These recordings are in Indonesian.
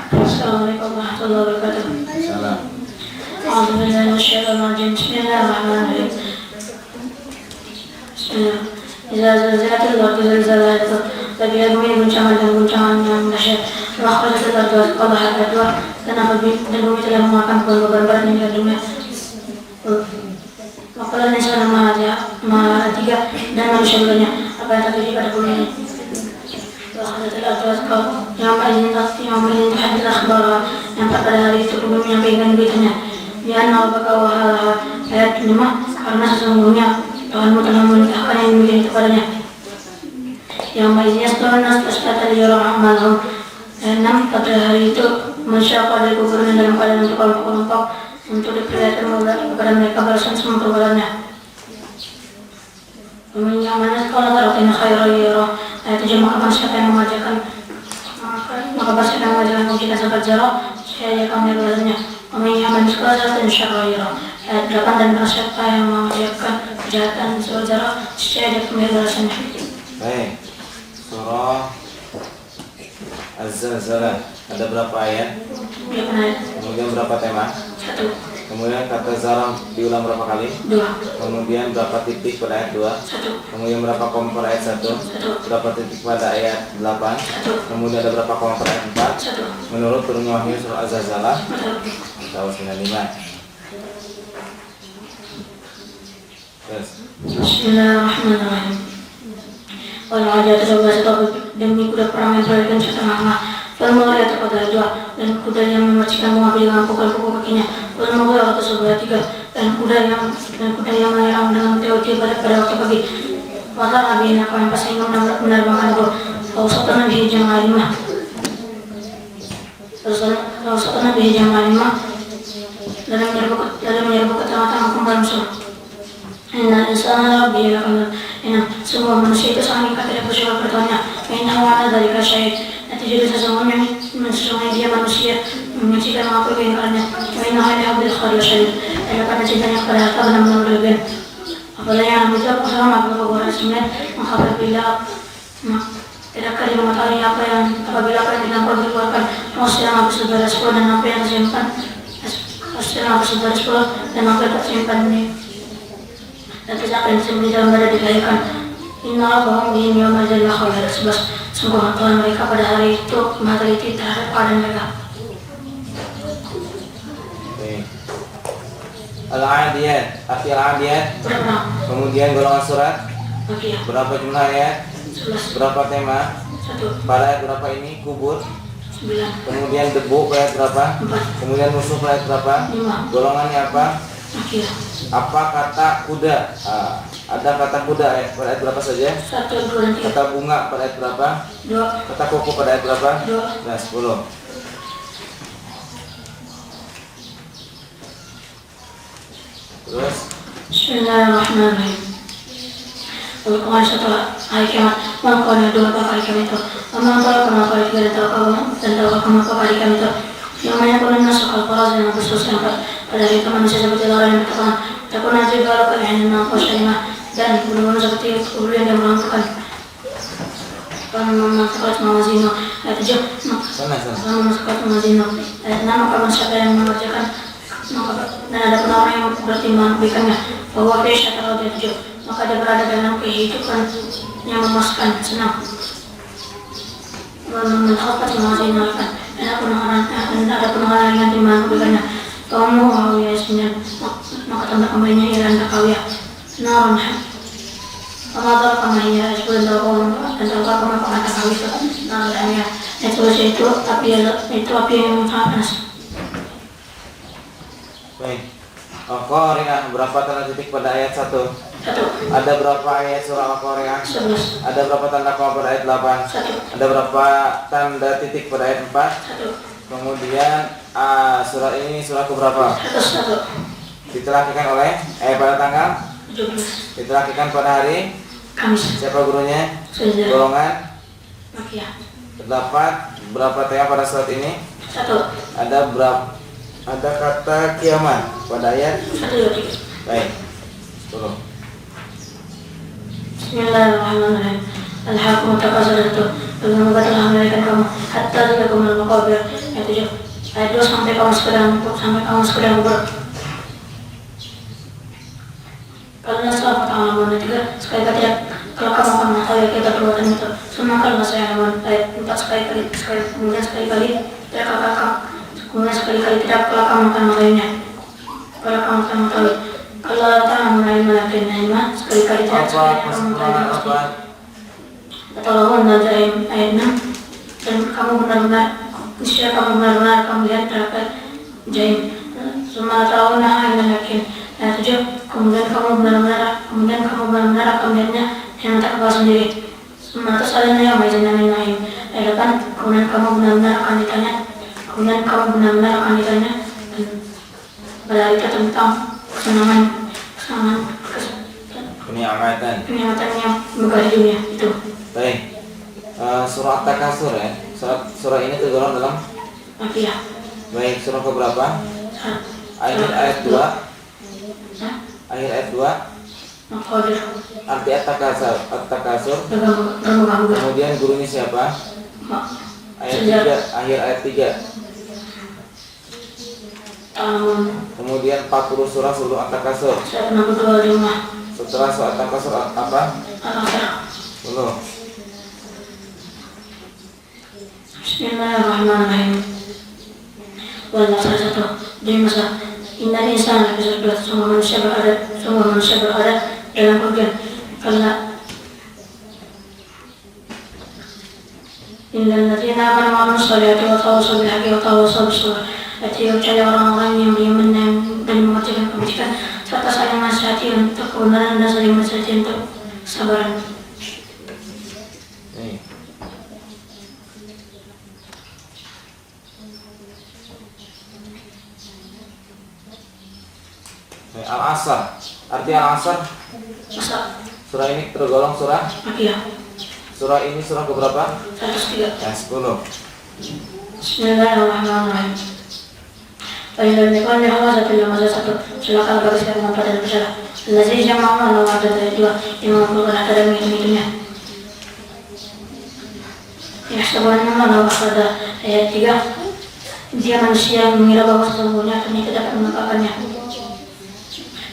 Assalamualaikum warahmatullahi wabarakatuh. Salam. A'udzu billahi minasyaitonir rajim. Bismillahirrahmanirrahim. Bismillah. Idza zalzalatil ardu zilzalaha bagi bumi guncangan dan guncangan yang dahsyat. Wa akhrajatil ardu athqalaha dan bumi telah mengeluarkan beban-beban yang dalamnya. Makalah nisana maha tiga dan manusia banyak apa yang terjadi pada bumi ini. Yang hadis akhbar yang pada hari itu bumi menyampaikan beritanya. Ya nabi kawah ayat 5 karena sesungguhnya Tuhanmu telah memerintahkan yang demikian kepadanya. Yang baiknya setelah tadi orang amalhum. 6 pada hari itu manusia pada kuburnya dalam keadaan berkelompok untuk diperlihatkan kepada mereka balasan semua perbuatannya. Yang mana sekolah taruhnya khairul ayat 7 maka siapa yang mengajarkan kita sahabat zarah saya akan balasannya. Yang mana sekolah taruhnya syarul ayat 8 dan siapa yang mengajarkan kejahatan sahabat zarah saya akan balasannya. Baik. Surah Az-Zalzalah ada berapa ayat? 8 ayat. Kemudian berapa tema? 1. Kemudian kata zarah diulang berapa kali? 2. Kemudian berapa titik pada ayat 2? 1. Kemudian berapa koma pada ayat 1? 1. Berapa titik pada ayat 8? 1. Kemudian ada berapa koma pada ayat 4? 1. Menurut turunnya wahyu surah Az-Zalzalah 1. tahun 95. Terus. Bismillahirrahmanirrahim. Wal-'adiyati dhabha demi kuda perang yang berlarian setengah-tengah. Wal-muriyati qadha dan kuda yang memercikan bunga dengan pukul-pukul kakinya. Wal-mughirati subha 3 dan kuda yang menyerang dengan tiba-tiba pada waktu pagi. Wa-dharaba bina yang pasti menerbangkan itu. Awsatana bihi jam'a 5. Awsatana bihi jam'a 5 dalam menyerbu ke tengah-tengah kumpulan musuh. Inna insana rabbi lakanut. Semua manusia itu sangat ingkar tidak bersyukur bertanya. Inna wa'ata dari kasyahid. Nanti jadi sesungguhnya dia manusia menyaksikan mengapa keingkarannya. Inna hadi abdul khadir syahid. Dan karena cintanya kepada harta benar-benar berlebihan. Apalagi yang itu sama apabila maka apabila tidak akan mengetahui apabila apa yang dilakukan dikeluarkan. Maksudnya yang habis berbaris pula dan apa yang tersimpan. Maksudnya yang habis berbaris pula dan apa yang tersimpan ini. Dan tidak akan disembeli dalam badan dilahirkan. Inna Rabbahum bihim yawma idzin lakhabir. Sungguh Tuhan mereka pada hari itu maha teliti terhadap keadaan mereka. Al-'Adiyat, arti Al-'Adiyat. Berapa? Kemudian golongan surat. Makiyah. Berapa jumlah ayat? 11. Berapa tema? 1. Pada ayat berapa ini? Kubur. 9. Kemudian debu pada ayat berapa? 4. Kemudian musuh pada ayat berapa? 5. Golongannya apa? Makiyah. Apa kata kuda? Ada kata kuda pada ayat berapa saja? 1, 2, dan 3. Kata bunga pada ayat berapa? 2. Kata koko pada ayat berapa? 2. Nah, 10. Terus Bismillahirrahmanirrahim. Al-Quran setelah hari kiamat. Mengkau dua kali kiamat itu. Mengkau kenapa kali tiga dan tahu kenapa kali kiamat itu. Yang banyak pun masuk al-Quran yang bersusah pada hari itu manusia seperti orang yang bertahan. Takut nanti kalau kalian nampak syarima dan bulu-bulu seperti bulu yang dia melakukan. Masukkan mawazino ayat 7. Masukkan mawazino ayat 6 maka siapa yang mengerjakan dan ada pun orang yang bertimbang kebaikannya bahwa dia syaitan ayat 7 maka dia berada dalam kehidupan yang memuaskan senang. Mendapat mawazino dan ada pun orang yang timbang kebaikannya kamu hawiyah isminya maka tanda kembalinya ia anda kawiyah narun Amadal kamanya sebelum tahu dan tahu kamu apa kata kau itu namanya itu api yang sangat panas. baik. Al-Qari'ah berapa tanda titik pada ayat 1? 1. Ada berapa ayat surah Al-Qari'ah? 11. Ada berapa tanda koma pada ayat 8? 1. Ada berapa tanda titik pada ayat 4? 1. Kemudian surah ini surah keberapa? 101. Diterakikan oleh pada tanggal 17. diterakikan pada hari Kamis. siapa gurunya? Sudah. Golongan Makiyah. terdapat berapa tema pada surat ini? 1. Ada berapa? Ada kata kiamat pada ayat 1, 2, 3. baik 10. Bismillahirrahmanirrahim. Al-haqqu takasaratu. Bagaimana telah melahirkan kamu hatta lakum al-maqabir Ayat 7. Ayat 2 sampai kamu sekedar kubur. Karena setelah pengalaman ayat 3 sekali kali tidak, kalau kamu akan mengetahui kita perbuatan itu. Semua kalau saya ayat 4 kemudian sekali kali tidak kemudian sekali kali tidak, kalau kamu akan mengetahuinya. Kalau kamu akan mengetahui. Kalau kamu mulai melakukan sekali kali tidak, sekali kamu mengetahui. Atau dan ayat 6 dan kamu benar-benar kamu lihat terdapat jaim. Semua tahun yakin. Ayat 7 kemudian kamu benar-benar akan melihatnya dengan mata kepala sendiri. Semua salahnya yang majana lain. Ayat 8 kemudian kamu benar-benar akan ditanya dan berita tentang kesenangan kenikmatan yang megah di dunia itu. Baik. Surah At-Takasur ya. Surah ini tergolong dalam Makiyah. baik, surah keberapa? Ayat 2. Ayat 2. Maqadir. Arti At-Takasur. Kemudian gurunya siapa? Ayat 3, akhir ayat 3. Kemudian 40 surah sebelum At-Takasur. Setelah surah At-Takasur apa? Belum. Bismillahirrahmanirrahim. Wala salah satu dari masa inna insan lafi sudut, semua manusia berada dalam kerugian. Karena innal ladzina amanu wa amilus sholihati wa tawassaw bil haqqi wa tawassaw bis sabr. Artinya kecuali orang-orang yang beriman dan mengerjakan kebajikan serta saling menasihati untuk kebenaran dan saling menasihati untuk kesabaran. Al-Asr. Arti Al-Asr? Surah ini tergolong surah? Makiyah. Surah ini surah keberapa? 103. Ya, 10. Bismillahirrahmanirrahim. Baiklah, nikah ni hawa satu lama satu. Silakan gariskan dengan pada bersalah. Lazim jamaah lawan ada dua. Imam Bukhari ada menghitungnya. Ya, sebenarnya lawan pada ayat 3. Dia manusia yang mengira bahwa sesungguhnya kami tidak dapat menangkapnya.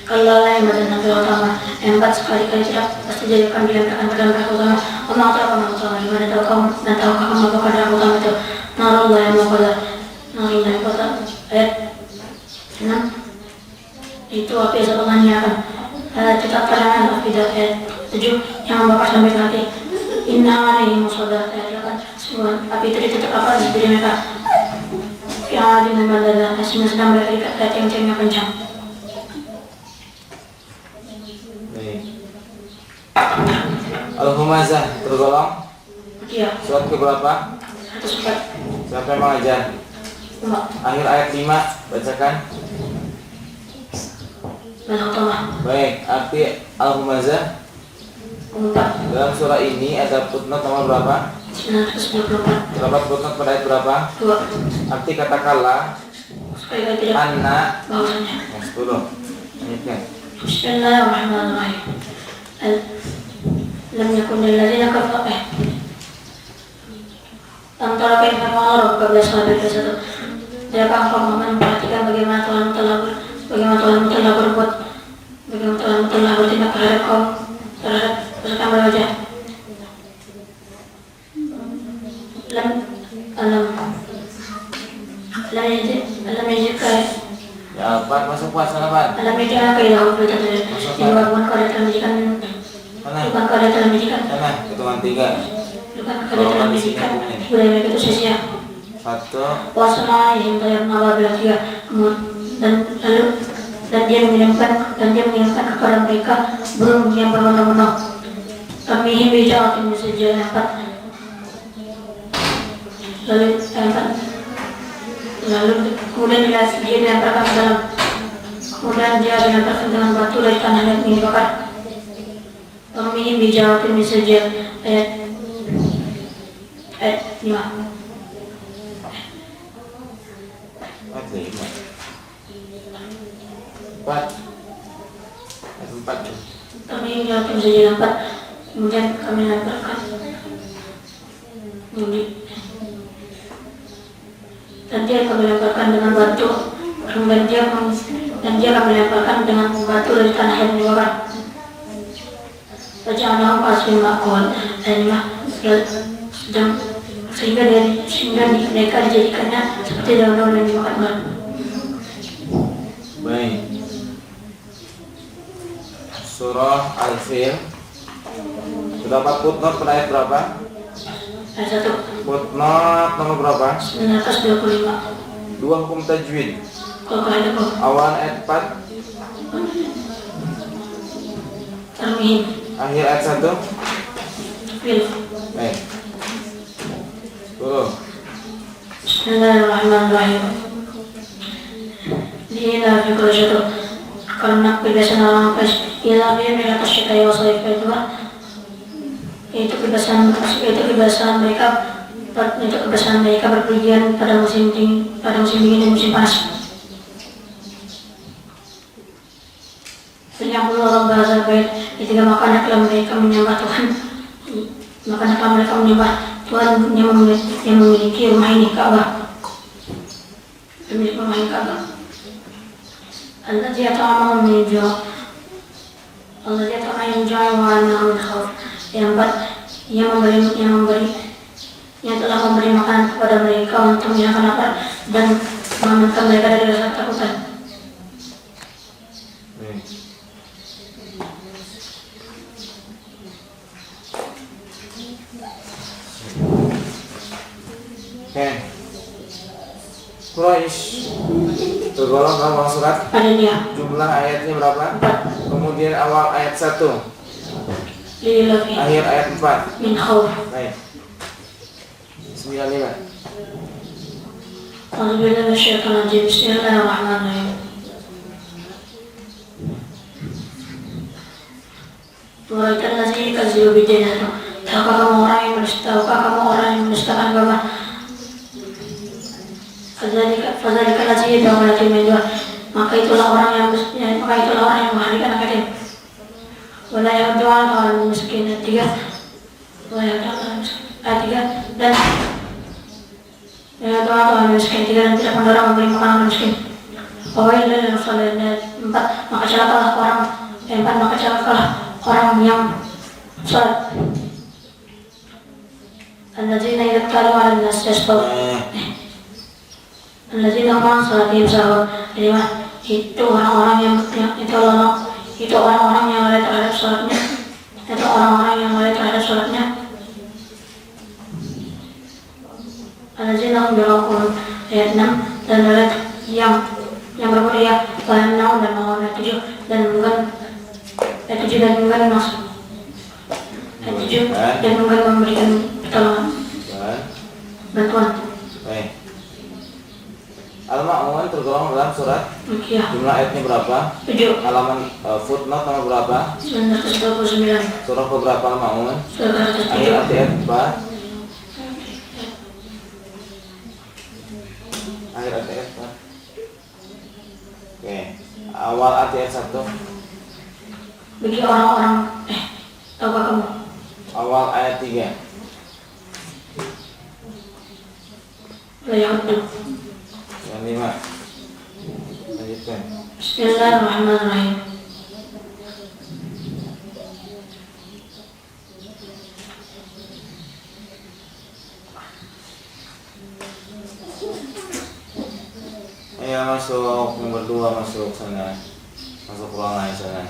Kalau lain badan nampil utama, yang 4 sekali-kali tidak pasti jadikan dilemparkan pada neraka utama. Allah tahu kamu utama, gimana tahu kamu dan tahu kamu apakah neraka utama itu? Narullah yang mengkoda ayat 6 itu api setelahnya akan tetap terang api ayat 7 yang membakar sampai ke hati. Inna alaihi musadah ayat 8 semua api itu tetap apa di diri mereka yang ada di bandara aslinya sedang berada di ayat yang tiangnya kencang. Al-Humazah tergolong? Iya. Surat keberapa? 104. Siapa yang mengajar? Akhir ayat 5, bacakan. Baik, arti Al-Humazah. Dalam surah ini ada footnote nomor berapa? 924. Berapa footnote pada ayat berapa? 2. Arti katakanlah anna bahwasanya 10. Lanjutkan. Bismillahirrahmanirrahim. Lam yakun lilladzina kafaru antara kain Allah Rabb sahabat satu. Tidakkah engkau memperhatikan bagaimana Tuhan telah berbuat, bagaimana Tuhan telah bertindak terhadap kaum, terhadap peserta berwajah. Alam yajidka Ya, Pak, masuk puasa Pak. alam yajidka ilahu berita yang bukan kau telah menjadikan bukan kau telah menjadikan Sana, hitungan 3. bukan kau telah menjadikan budaya mereka itu sia-sia. 1. Wasana yang bayar nawa bila dia dan dia mengirimkan kepada mereka burung yang berwarna-warna. Kami himbijaat ini saja yang 4. Lalu kemudian dia dilemparkan ke dalam, kemudian dia dilemparkan dengan batu dari tanah yang ingin dibakar. Kami himbijaat ini saja ayat 5. Empat. Kami jawab saja 4. Kemudian kami lemparkan. dan dia akan melemparkan dengan batu, dan dia akan melemparkan dengan batu dari tanah yang dibakar. Waja'alahum ka'asfin ma'kul, dan sehingga mereka dijadikannya seperti daun-daun yang dimakan ular. Baik. Surah Al-Fil. Terdapat footnote pada ayat berapa? Ayat 1. Footnote nomor berapa? 925. Dua hukum tajwid. Kalau ada kok Awal ayat 4, termihin akhir ayat 1. fil. Baik. Turun. Bismillahirrahmanirrahim. Dina fi Quraisy karena kebiasaan orang Quraisy ialah mereka tersyita ya wasif itu kebiasaan mereka berpergian pada musim dingin dan musim panas. Yang orang bahasa baik ketika maka mereka menyembah Tuhan, maka mereka menyembah Tuhan yang memiliki rumah ini Ka'bah, pemilik rumah ini Ka'bah. Allah dia ta'ala menjual, Allah dia ta'ala menjual warna khawf, yang telah memberi makan kepada mereka untuk menghilangkan lapar dan mengamankan mereka dari rasa ketakutan. Oke. Quraisy tergolong dalam surat. Ada dia. Jumlah ayatnya berapa? 4. Kemudian awal ayat 1, Lillahi akhir ayat 4. min khawf. Baik. 95. A'udzubillahi minasyaitonir rajim. Bismillahirrahmanirrahim. Waraita allazi yukazzibu bid-din. Tahukah kamu orang yang mendustakan agama? Fadzalika allazi yad'u al-yatim min-du'a. Maka itulah orang yang mengharikan anak yatim. Wala yad'u al-miskin. Dan dan tidak mendorong memberi makanan miskin. Wawail lil musallin. 4. Maka celakalah orang yang salat. Alladzina yadhkaru 'ala an-nas yasbab. Alladzina hum 'an salatihim sahun. Itu orang-orang yang lalai terhadap salatnya. Itu orang-orang yang lalai terhadap salatnya. Alladzina hum yuraqun. Ayat 6. Dan lalai yang bermulia dan mau ayat 7 dan enggan memberikan pertolongan bantuan. Baik. Al-Ma'un tergolong dalam surat. Jumlah ayatnya berapa? 7. Halaman footnote nomor berapa? 929. Surah keberapa Al-Ma'un? Surah Ayat 4. Akhir ayat 4. Oke. Awal ayat 1. Bagi orang-orang tahukah kamu? Awal ayat 3. Ayat 2. Yang 5. Lanjutkan. Bismillahirrahmanirrahim. Ayo masuk, yang berdua masuk sana. Masuk ruangan sana.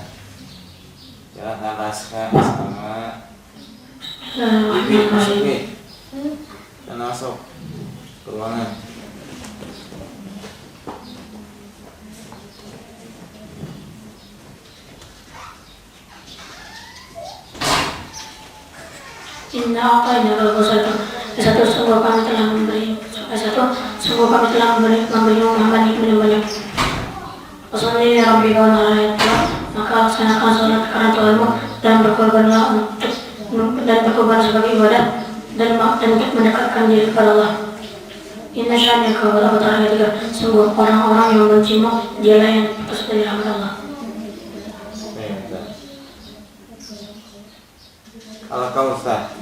Jalan Raska sama Bibi masuk nih. Dan masuk ke ruangan. Inna a'tayna al-kautsar. Sungguh kami telah memberi Muhammad minum banyak. Wassalli li rabbika wanhar. Maka laksanakan salat karena Tuhanmu dan berkorban sebagai ibadah dan untuk mendekatkan diri kepada Allah. Inna syani'aka huwal abtar. Sungguh orang-orang yang membencimu dialah yang putus dari rahmat Allah. Al-Kautsar.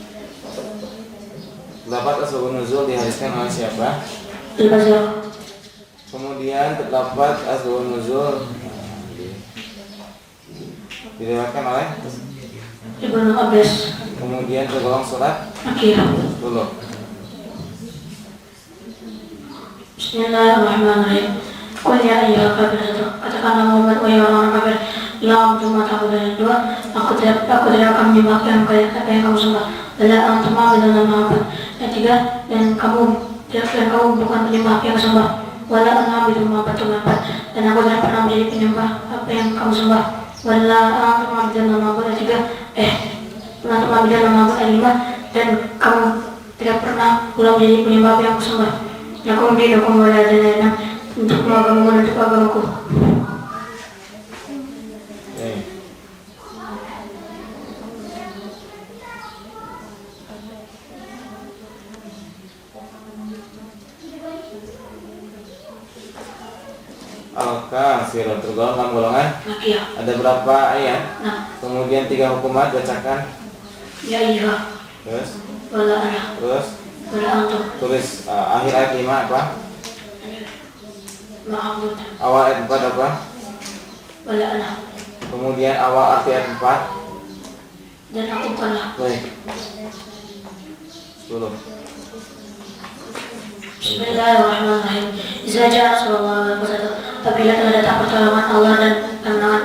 Dapat asbabun nuzul dihariskan oleh siapa? Al-Bazar. Kemudian terdapat asbabun nuzul diriwayatkan oleh Ibnu Abbas. kemudian tergolong surat Makiyah. 10. Bismillahirrahmanirrahim. Qul ya ayyuhal kafirun, katakanlah Muhammad, wahai orang kafir, la a'budu ma ta'budun. Dua, aku tidak akan menyembah apa yang kamu sembah. Wala antum a'buduna ma a'budu. Yang tiga, dan kamu bukan penyembah apa yang sembah. Wala ana a'budu ma ta'budun. Dan aku tidak pernah menjadi penyembah apa yang kamu sembah. Wala antum a'buduna ma a'budu. Yang tiga, antum a'buduna ma a'budu. Yang lima, dan kamu tidak pernah pula menjadi penyembah apa yang aku sembah. Lakum dinukum wala dina, untuk agamamu dan untuk agamaku. Al-Kafirun tergolong dalam golongan Makiyah. ada berapa ayat? Nah, Kemudian 3 hukumat bacakan. ya iya, Terus wala ana, wala antum, tulis akhir ayat 5 apa? ma'abud, Awal ayat 4 apa? wala ana, Kemudian awal arti ayat 4. dan aku bukanlah. Baik. 10. Bismillahirrahmanirrahim. Iza ja'a Rasulullah SAW, apabila telah datang pertolongan Allah dan kemenangan,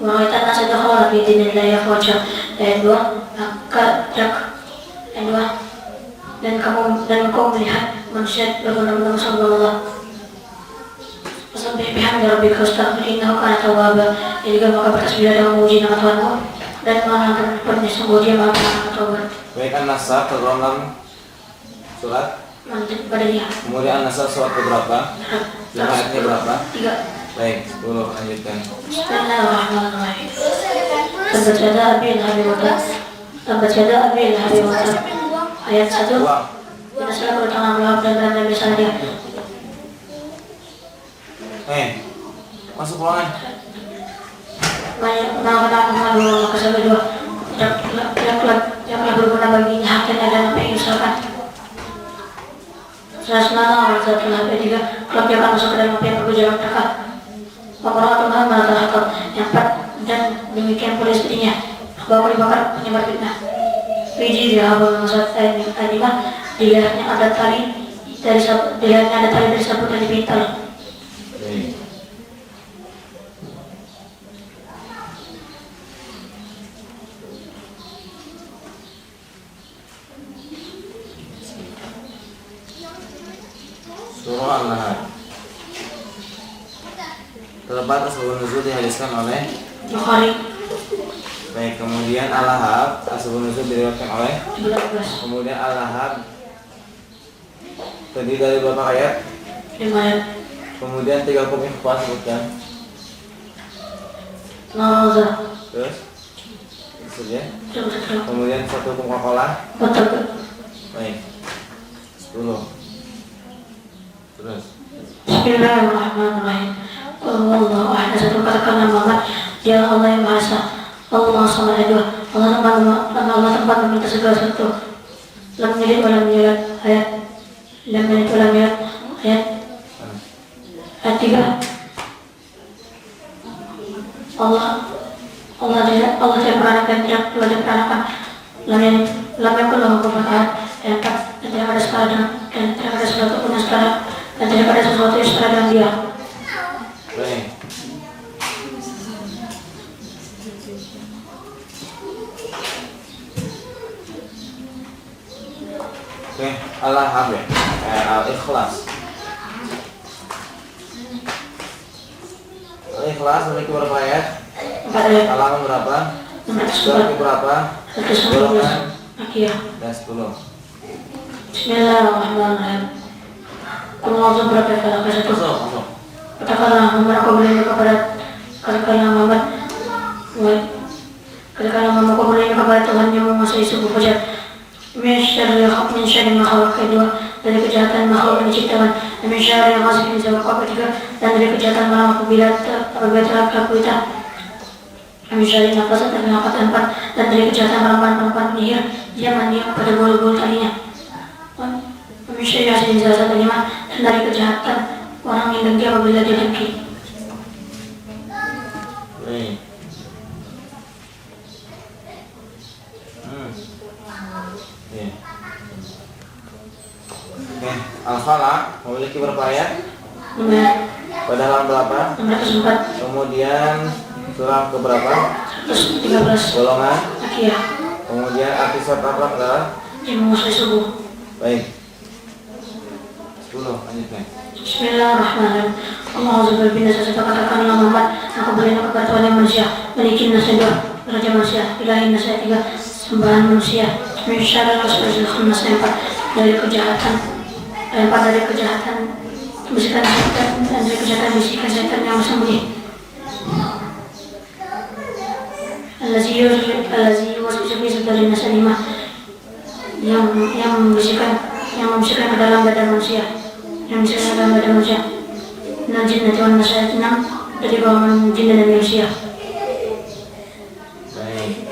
wa ra'aitan nasa dakhala fi dinillahi afwaja. Ayat 2, dan kau melihat manusia berbondong-bondong sama Allah. Fasabbih bihamdi rabbika wastaghfir innahu kana tawwaba. Yang juga maka bertasbihlah dan memuji nama Tuhanmu dan mengenangkan sungguh Dia Maha Pengampun Taubat. Baik, An-Nasr tergolong dalam surat. Padanya. Kemudian An-Nasr surat keberapa? 5 ayatnya berapa? 3. Baik, 10 lanjutkan. Bismillahirrahmanirrahim. Tabbat yada Abi Lahabin wa tab. Tabbat yada Abi Lahabin wa tab. Ayat 1. Binasalah kedatangan Lahab dan beranda misalnya dia. Masuk ruangan. Mengatakan mengadu maka sampai 2. Yang telah berguna baginya haknya dan apa yang diusahakan. Selanjutnya orang satu Lahab 3. Kelab yang akan masuk ke dalam api yang bergejolak neraka. Orang Tuhan menatap hakam. Yang 4. Dan demikian pula istrinya bahwa dibakar penyebar fitnah. Wiji dihabul maksud ayat 5. Di lehernya ada tali dari sabut dan dipintal. Surah Al-Lahab. Terdapat asbabun nuzul dihadiskan oleh Bukhari. Baik, kemudian Al-Lahab asbabun nuzul diriwayatkan oleh 12. Kemudian Al-Lahab terdiri dari berapa ayat? 5 ayat. Kemudian 3 hukum ikhwan sebutkan. Nazar. Terus saja. Terus. Kemudian 1 hukum qalah. Betul. Baik. 10. Terus. Bismillahirrahmanirrahim. Allahu ahad. Satu katakanlah Muhammad, Dia Allah yang Maha Esa. Allah Samad. Dua. Allah tempat meminta segala sesuatu. Lam yalid wa lam yulad. Ayat. Lam yalid wa lam yulad. Ayat. Ayat 3. Allah tidak beranak dan tidak pula diperanakan. Lam yakun lahu kufuwan ahad. Ayat 4. Dan tidak ada setara dan tidak ada sesuatu pun yang setara dan tidak ada sesuatu yang setara dengan Dia. Baik. Oke, Al-Lahab ya. Al-Ikhlas. Al-Ikhlas memiliki berapa ayat? 4 ayat. Halaman berapa? 604. Surat berapa? 119. Golongan Makiyah. dan 10. Bismillahirrahmanirrahim. Allah berapa kata satu. Masuk. Katakanlah Muhammad, aku berikan kepada katakanlah Muhammad, aku berikan kepada Tuhan yang menguasai subuh fajar. Min syarri ma khalaq. Kedua, dari kejahatan makhluk yang diciptakan. Min syarri ghasiqin idza waqab. Ketiga, dan dari kejahatan malam apabila telah berita. Min syarri nafasat dan nafas. 4. Dan dari kejahatan perempuan penyihir dia mandi pada bulu-bulu talinya. Min syarri hasidin idza hasad. 5. dan dari kejahatan orang yang dengki apabila dia dengki. Baik. Iya. Oke, Al-Falaq memiliki berapa ayat? Pada halaman berapa? 604. Kemudian surah keberapa? 113. Golongan. Akiyah. Kemudian arti surat Al-Falaq adalah Yang menguasai subuh. baik. 10 lanjutkan. Bismillahirrahmanirrahim. Allahumma bina sesat katakanlah Muhammad, aku berlindung kepada Tuhan yang manusia, Malikin nasi 2, Raja manusia, Ilahin nasi 3, sembahan manusia, min syarril waswasil khannas 4, dari kejahatan, 4 dari kejahatan bisikan setan, dan dari kejahatan bisikan setan yang sembunyi. Allazi yuwaswisu fi sudurin nas 5, yang membisikkan ke dalam badan manusia, Najin dan Tuhan Masyarakat 6 dari golongan jin dan manusia. Baik.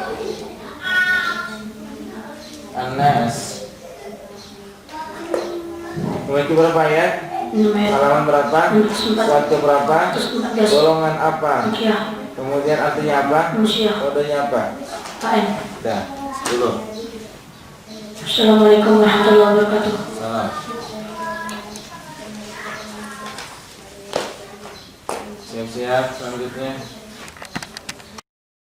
Anas memiliki berapa ayat? Halaman berapa? Surat berapa? 114. Golongan apa? Akiyah. Kemudian artinya apa? Manusia. Kodenya apa? KN. Dah, 10. Assalamualaikum warahmatullahi wabarakatuh. Salam. Siap-siap selanjutnya.